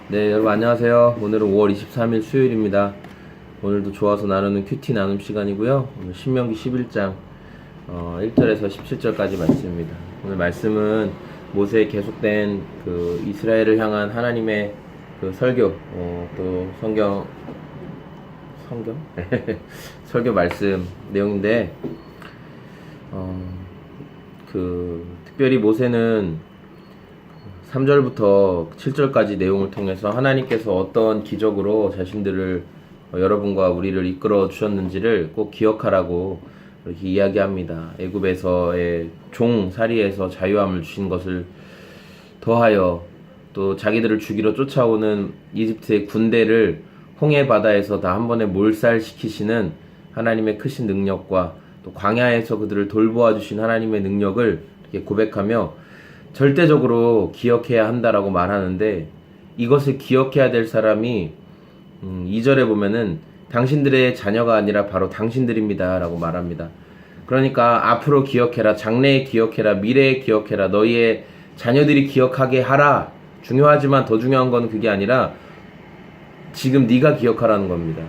네, 여러분 안녕하세요. 오늘은 5월 23일 수요일입니다. 오늘도 좋아서 나누는 큐티 나눔 시간이고요. 오늘 신명기 11장 1절에서 17절까지 말씀입니다. 오늘 말씀은 모세의 계속된 그 이스라엘을 향한 하나님의 그 설교, 또 성경 설교 말씀 내용인데, 특별히 모세는 3절부터 7절까지 내용을 통해서 하나님께서 어떤 기적으로 자신들을 여러분과 우리를 이끌어 주셨는지를 꼭 기억하라고 이렇게 이야기합니다. 애굽에서의 종살이에서 자유함을 주신 것을 더하여 또 자기들을 죽이러 쫓아오는 이집트의 군대를 홍해 바다에서 다 한 번에 몰살시키시는 하나님의 크신 능력과 또 광야에서 그들을 돌보아 주신 하나님의 능력을 이렇게 고백하며 절대적으로 기억해야 한다라고 말하는데, 이것을 기억해야 될 사람이 2절에 보면은 당신들의 자녀가 아니라 바로 당신들입니다 라고 말합니다. 그러니까 앞으로 기억해라, 장래에 기억해라, 미래에 기억해라, 너희의 자녀들이 기억하게 하라. 중요하지만 더 중요한 건 그게 아니라 지금 네가 기억하라는 겁니다.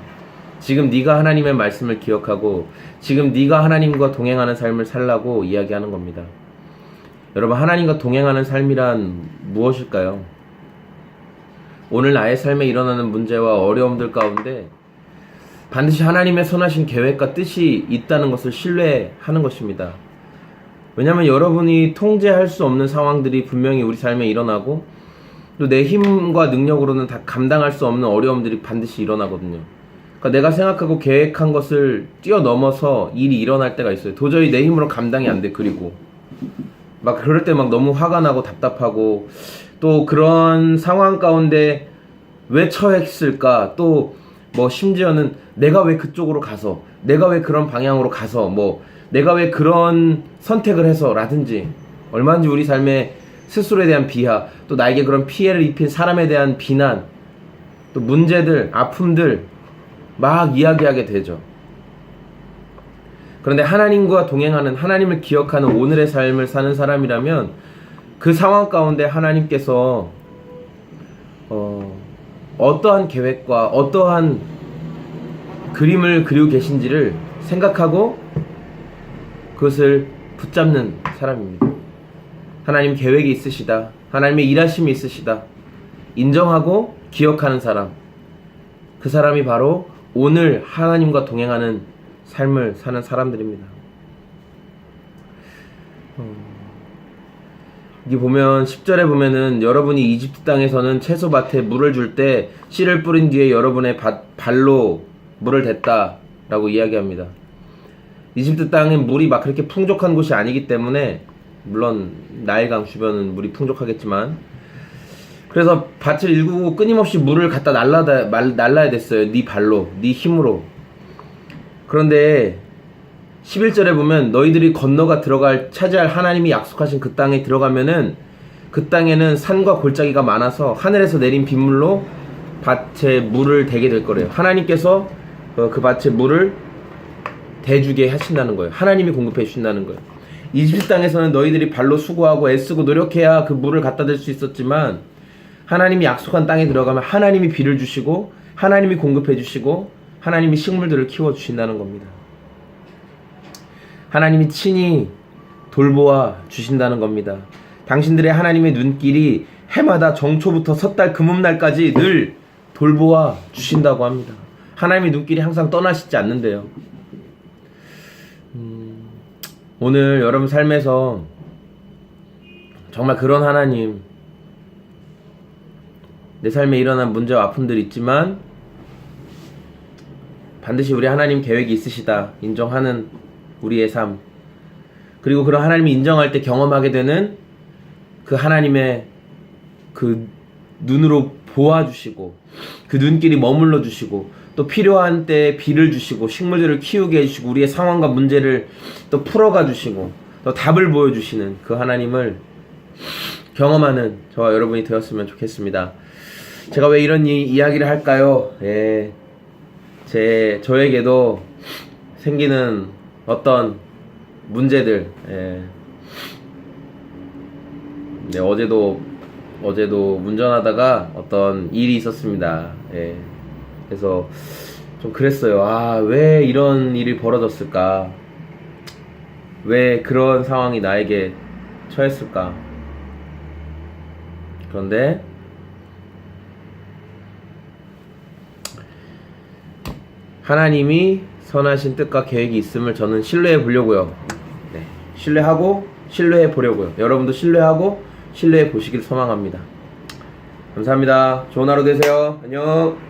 지금 네가 하나님의 말씀을 기억하고 지금 네가 하나님과 동행하는 삶을 살라고 이야기하는 겁니다. 여러분, 하나님과 동행하는 삶이란 무엇일까요? 오늘 나의 삶에 일어나는 문제와 어려움들 가운데 반드시 하나님의 선하신 계획과 뜻이 있다는 것을 신뢰하는 것입니다. 왜냐하면 여러분이 통제할 수 없는 상황들이 분명히 우리 삶에 일어나고 또 내 힘과 능력으로는 다 감당할 수 없는 어려움들이 반드시 일어나거든요. 그러니까 내가 생각하고 계획한 것을 뛰어넘어서 일이 일어날 때가 있어요. 도저히 내 힘으로 감당이 안 돼. 그리고 막 그럴 때 막 너무 화가 나고 답답하고, 또 그런 상황 가운데 왜 처했을까, 또 뭐 심지어는 내가 왜 그쪽으로 가서, 내가 왜 그런 방향으로 가서, 뭐 내가 왜 그런 선택을 해서 라든지, 얼마든지 우리 삶에 스스로에 대한 비하, 또 나에게 그런 피해를 입힌 사람에 대한 비난, 또 문제들, 아픔들 막 이야기하게 되죠. 그런데 하나님과 동행하는, 하나님을 기억하는 오늘의 삶을 사는 사람이라면 그 상황 가운데 하나님께서 어떠한 계획과 어떠한 그림을 그리고 계신지를 생각하고 그것을 붙잡는 사람입니다. 하나님 계획이 있으시다, 하나님의 일하심이 있으시다 인정하고 기억하는 사람, 그 사람이 바로 오늘 하나님과 동행하는 삶을 사는 사람들입니다. 여기 보면 10절에 보면은 여러분이 이집트 땅에서는 채소밭에 물을 줄 때 씨를 뿌린 뒤에 여러분의 발로 물을 댔다 라고 이야기합니다. 이집트 땅은 물이 막 그렇게 풍족한 곳이 아니기 때문에, 물론 나일강 주변은 물이 풍족하겠지만, 그래서 밭을 일구고 끊임없이 물을 갖다 날라야 됐어요. 네 발로, 네 힘으로. 그런데 11절에 보면 너희들이 건너가 차지할 하나님이 약속하신 그 땅에 들어가면은 그 땅에는 산과 골짜기가 많아서 하늘에서 내린 빗물로 밭에 물을 대게 될 거래요. 하나님께서 그 밭에 물을 대주게 하신다는 거예요. 하나님이 공급해 주신다는 거예요. 이집트 땅에서는 너희들이 발로 수고하고 애쓰고 노력해야 그 물을 갖다 댈 수 있었지만, 하나님이 약속한 땅에 들어가면 하나님이 비를 주시고 하나님이 공급해 주시고 하나님이 식물들을 키워주신다는 겁니다. 하나님이 친히 돌보아 주신다는 겁니다. 당신들의 하나님의 눈길이 해마다 정초부터 섣달 금음날까지 늘 돌보아 주신다고 합니다. 하나님의 눈길이 항상 떠나시지 않는데요. 오늘 여러분 삶에서 정말 그런 하나님, 내 삶에 일어난 문제와 아픔들이 있지만 반드시 우리 하나님 계획이 있으시다 인정하는 우리의 삶, 그리고 그런 하나님이 인정할 때 경험하게 되는 그 하나님의 그 눈으로 보아주시고 그 눈길이 머물러 주시고 또 필요한 때에 비를 주시고 식물들을 키우게 해주시고 우리의 상황과 문제를 또 풀어가 주시고 또 답을 보여주시는 그 하나님을 경험하는 저와 여러분이 되었으면 좋겠습니다. 제가 왜 이런 이야기를 할까요? 저에게도 생기는 어떤 문제들, 어제도 어제도 운전하다가 어떤 일이 있었습니다. 예. 그래서 좀 그랬어요. 아, 왜 이런 일이 벌어졌을까? 왜 그런 상황이 나에게 처했을까? 그런데 하나님이 선하신 뜻과 계획이 있음을 저는 신뢰해 보려고요. 네. 신뢰하고 신뢰해 보려고요. 여러분도 신뢰하고 신뢰해 보시길 소망합니다. 감사합니다. 좋은 하루 되세요. 안녕.